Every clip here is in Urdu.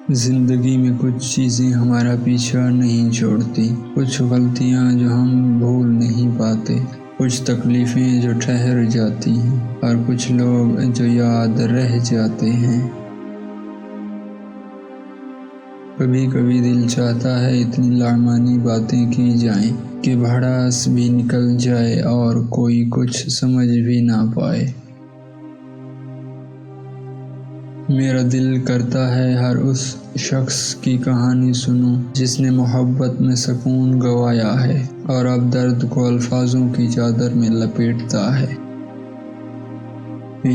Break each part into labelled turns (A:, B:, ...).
A: زندگی میں کچھ چیزیں ہمارا پیچھا نہیں چھوڑتی، کچھ غلطیاں جو ہم بھول نہیں پاتے، کچھ تکلیفیں جو ٹھہر جاتی ہیں، اور کچھ لوگ جو یاد رہ جاتے ہیں۔ کبھی کبھی دل چاہتا ہے اتنی لامعنی باتیں کی جائیں کہ بھڑاس بھی نکل جائے اور کوئی کچھ سمجھ بھی نہ پائے۔ میرا دل کرتا ہے ہر اس شخص کی کہانی سنوں جس نے محبت میں سکون گنوایا ہے اور اب درد کو الفاظوں کی چادر میں لپیٹتا ہے۔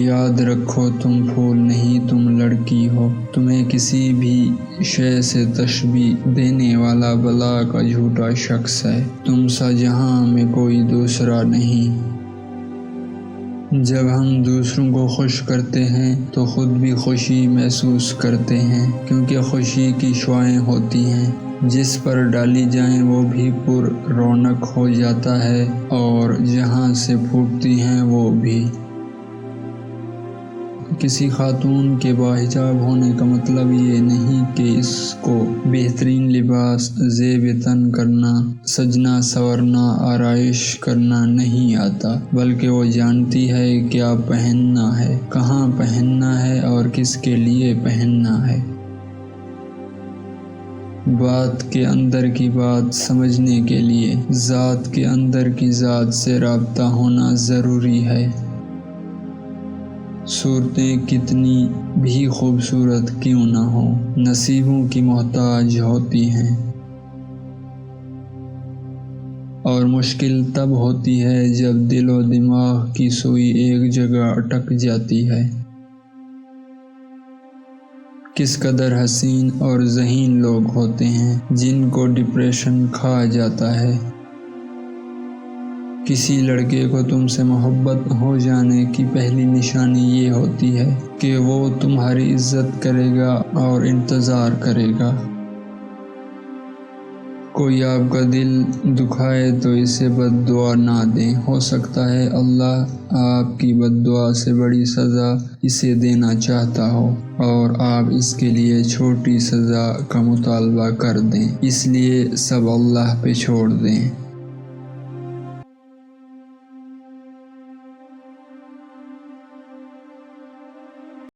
A: یاد رکھو تم پھول نہیں، تم لڑکی ہو، تمہیں کسی بھی شے سے تشبیہ دینے والا بلا کا جھوٹا شخص ہے، تم سا جہاں میں کوئی دوسرا نہیں۔ جب ہم دوسروں کو خوش کرتے ہیں تو خود بھی خوشی محسوس کرتے ہیں، کیونکہ خوشی کی شعاعیں ہوتی ہیں، جس پر ڈالی جائیں وہ بھی پر رونق ہو جاتا ہے اور جہاں سے پھوٹتی ہیں وہ بھی۔ کسی خاتون کے باحجاب ہونے کا مطلب یہ نہیں کہ اس کو بہترین لباس زیب تن کرنا، سجنا سورنا، آرائش کرنا نہیں آتا، بلکہ وہ جانتی ہے کیا پہننا ہے، کہاں پہننا ہے اور کس کے لیے پہننا ہے۔ بات کے اندر کی بات سمجھنے کے لیے ذات کے اندر کی ذات سے رابطہ ہونا ضروری ہے۔ صورتیں کتنی بھی خوبصورت کیوں نہ ہوں، نصیبوں کی محتاج ہوتی ہیں، اور مشکل تب ہوتی ہے جب دل و دماغ کی سوئی ایک جگہ اٹک جاتی ہے۔ کس قدر حسین اور ذہین لوگ ہوتے ہیں جن کو ڈپریشن کھا جاتا ہے۔ کسی لڑکے کو تم سے محبت ہو جانے کی پہلی نشانی یہ ہوتی ہے کہ وہ تمہاری عزت کرے گا اور انتظار کرے گا۔ کوئی آپ کا دل دکھائے تو اسے بد دعا نہ دیں، ہو سکتا ہے اللہ آپ کی بد دعا سے بڑی سزا اسے دینا چاہتا ہو اور آپ اس کے لیے چھوٹی سزا کا مطالبہ کر دیں، اس لیے سب اللہ پہ چھوڑ دیں۔